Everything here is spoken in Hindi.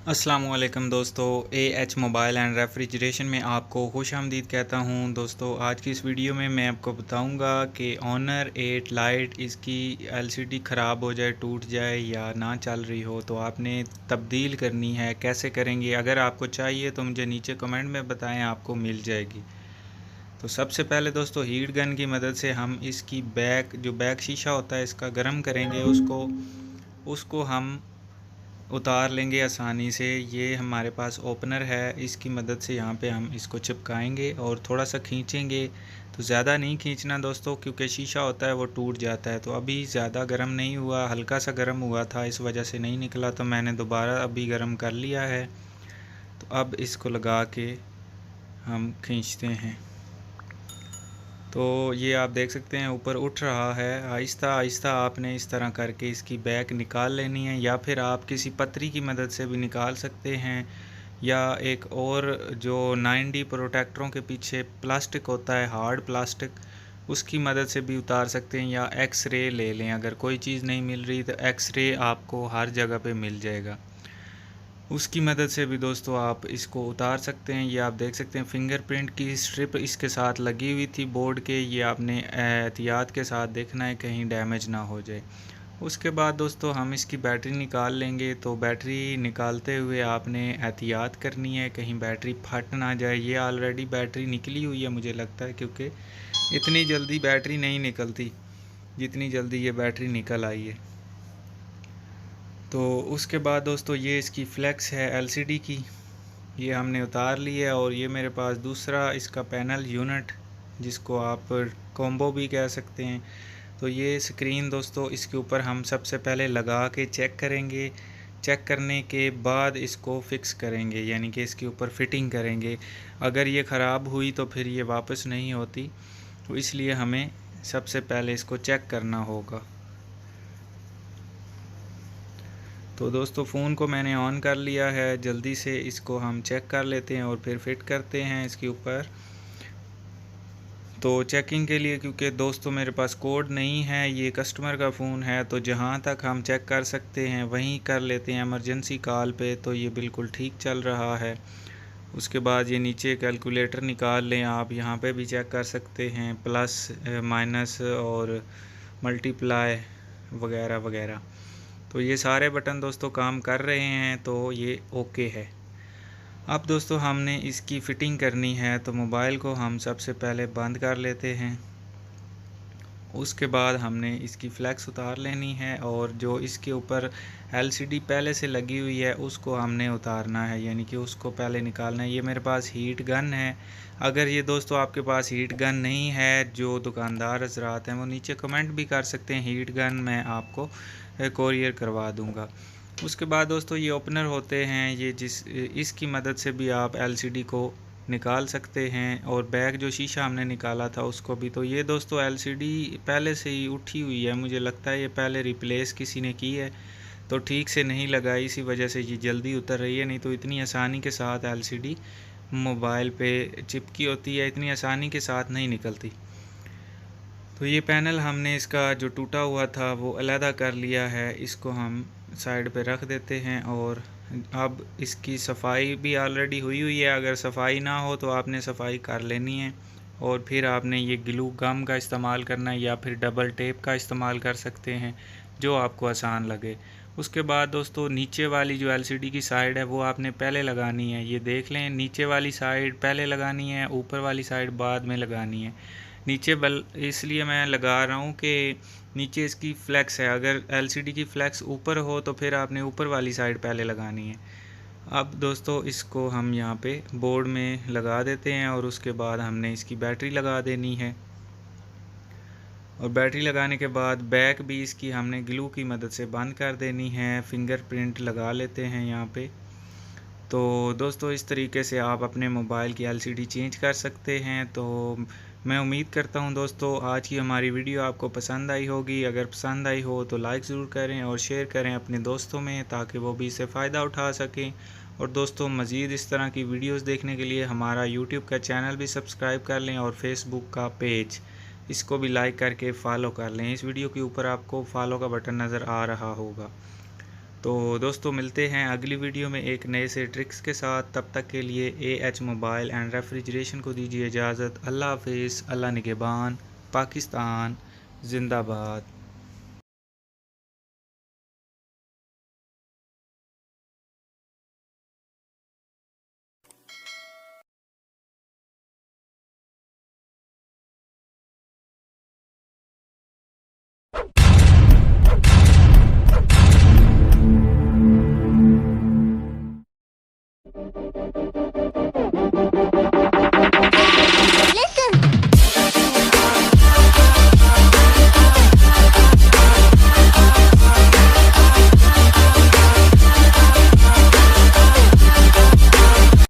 अस्सलामुअलैकुम दोस्तों, एएच मोबाइल एंड रेफ्रिजरेशन में आपको खुशामदीद कहता हूं। दोस्तों, आज की इस वीडियो में मैं आपको बताऊंगा कि ऑनर 8 लाइट इसकी एलसीडी ख़राब हो जाए, टूट जाए या ना चल रही हो तो आपने तब्दील करनी है। कैसे करेंगे? अगर आपको चाहिए तो मुझे नीचे कमेंट में बताएं, आपको मिल जाएगी। तो सबसे पहले दोस्तों, हीट गन की मदद से हम इसकी बैक शीशा होता है इसका गर्म करेंगे। उसको हम उतार लेंगे आसानी से। ये हमारे पास ओपनर है, इसकी मदद से यहाँ पे हम इसको चिपकाएंगे और थोड़ा सा खींचेंगे। तो ज़्यादा नहीं खींचना दोस्तों, क्योंकि शीशा होता है वो टूट जाता है। तो अभी ज़्यादा गर्म नहीं हुआ, हल्का सा गर्म हुआ था, इस वजह से नहीं निकला, तो मैंने दोबारा अभी गर्म कर लिया है। तो अब इसको लगा के हम खींचते हैं। तो ये आप देख सकते हैं ऊपर उठ रहा है। आहिस्ता आहिस्ता आपने इस तरह करके इसकी बैक निकाल लेनी है, या फिर आप किसी पतरी की मदद से भी निकाल सकते हैं, या एक और जो 9D प्रोटेक्टरों के पीछे प्लास्टिक होता है, हार्ड प्लास्टिक, उसकी मदद से भी उतार सकते हैं, या एक्स-रे ले लें। अगर कोई चीज़ नहीं मिल रही तो एक्स-रे आपको हर जगह पे मिल जाएगा, उसकी मदद से भी दोस्तों आप इसको उतार सकते हैं। ये आप देख सकते हैं फिंगरप्रिंट की स्ट्रिप इसके साथ लगी हुई थी बोर्ड के। ये आपने एहतियात के साथ देखना है कहीं डैमेज ना हो जाए। उसके बाद दोस्तों हम इसकी बैटरी निकाल लेंगे। तो बैटरी निकालते हुए आपने एहतियात करनी है कहीं बैटरी फट ना जाए। ये ऑलरेडी बैटरी निकली हुई है मुझे लगता है, क्योंकि इतनी जल्दी बैटरी नहीं निकलती जितनी जल्दी ये बैटरी निकल आई है। तो उसके बाद दोस्तों ये इसकी फ्लैक्स है एलसीडी की, ये हमने उतार ली है। और ये मेरे पास दूसरा इसका पैनल यूनिट, जिसको आप कॉम्बो भी कह सकते हैं। तो ये स्क्रीन दोस्तों, इसके ऊपर हम सबसे पहले लगा के चेक करेंगे। चेक करने के बाद इसको फिक्स करेंगे, यानी कि इसके ऊपर फिटिंग करेंगे। अगर ये ख़राब हुई तो फिर ये वापस नहीं होती, तो इसलिए हमें सबसे पहले इसको चेक करना होगा। तो दोस्तों फ़ोन को मैंने ऑन कर लिया है, जल्दी से इसको हम चेक कर लेते हैं और फिर फिट करते हैं इसके ऊपर। तो चेकिंग के लिए, क्योंकि दोस्तों मेरे पास कोड नहीं है, ये कस्टमर का फ़ोन है, तो जहाँ तक हम चेक कर सकते हैं वहीं कर लेते हैं इमरजेंसी कॉल पे। तो ये बिल्कुल ठीक चल रहा है। उसके बाद ये नीचे कैलकुलेटर निकाल लें आप, यहाँ पे भी चेक कर सकते हैं, प्लस माइनस और मल्टीप्लाई वगैरह वगैरह। तो ये सारे बटन दोस्तों काम कर रहे हैं, तो ये ओके है। अब दोस्तों हमने इसकी फ़िटिंग करनी है। तो मोबाइल को हम सबसे पहले बंद कर लेते हैं। उसके बाद हमने इसकी फ्लैक्स उतार लेनी है, और जो इसके ऊपर एलसीडी पहले से लगी हुई है उसको हमने उतारना है, यानी कि उसको पहले निकालना है। ये मेरे पास हीट गन है। अगर ये दोस्तों आपके पास हीट गन नहीं है, जो दुकानदार हजरात हैं वो नीचे कमेंट भी कर सकते हैं, हीट गन मैं आपको कोरियर करवा दूंगा। उसके बाद दोस्तों ये ओपनर होते हैं, ये इसकी मदद से भी आप एलसीडी को निकाल सकते हैं, और बैक जो शीशा हमने निकाला था उसको भी। तो ये दोस्तों एलसीडी पहले से ही उठी हुई है, मुझे लगता है ये पहले रिप्लेस किसी ने की है, तो ठीक से नहीं लगाई, इसी वजह से ये जल्दी उतर रही है। नहीं तो इतनी आसानी के साथ एलसीडी मोबाइल पे चिपकी होती है, इतनी आसानी के साथ नहीं निकलती। तो ये पैनल हमने इसका जो टूटा हुआ था वो अलहदा कर लिया है, इसको हम साइड पे रख देते हैं। और अब इसकी सफाई भी ऑलरेडी हुई हुई है, अगर सफाई ना हो तो आपने सफाई कर लेनी है, और फिर आपने ये ग्लू गम का इस्तेमाल करना है, या फिर डबल टेप का इस्तेमाल कर सकते हैं, जो आपको आसान लगे। उसके बाद दोस्तों नीचे वाली जो एलसीडी की साइड है वो आपने पहले लगानी है। ये देख लें, नीचे वाली साइड पहले लगानी है, ऊपर वाली साइड बाद में लगानी है। नीचे बल इसलिए मैं लगा रहा हूँ कि नीचे इसकी फ्लैक्स है, अगर एलसीडी की फ्लैक्स ऊपर हो तो फिर आपने ऊपर वाली साइड पहले लगानी है। अब दोस्तों इसको हम यहाँ पे बोर्ड में लगा देते हैं, और उसके बाद हमने इसकी बैटरी लगा देनी है। और बैटरी लगाने के बाद बैक भी इसकी हमने ग्लू की मदद से बंद कर देनी है। फिंगरप्रिंट लगा लेते हैं यहाँ पे। तो दोस्तों इस तरीके से आप अपने मोबाइल की एलसीडी चेंज कर सकते हैं। तो मैं उम्मीद करता हूं दोस्तों आज की हमारी वीडियो आपको पसंद आई होगी। अगर पसंद आई हो तो लाइक ज़रूर करें और शेयर करें अपने दोस्तों में, ताकि वो भी इससे फ़ायदा उठा सकें। और दोस्तों मज़ीद इस तरह की वीडियोस देखने के लिए हमारा यूट्यूब का चैनल भी सब्सक्राइब कर लें, और फेसबुक का पेज इसको भी लाइक करके फ़ॉलो कर लें। इस वीडियो के ऊपर आपको फॉलो का बटन नज़र आ रहा होगा। तो दोस्तों मिलते हैं अगली वीडियो में एक नए से ट्रिक्स के साथ। तब तक के लिए AH मोबाइल एंड रेफ्रिजरेशन को दीजिए इजाज़त। अल्लाह हाफिज़, अल्लाह निगहबान, पाकिस्तान जिंदाबाद।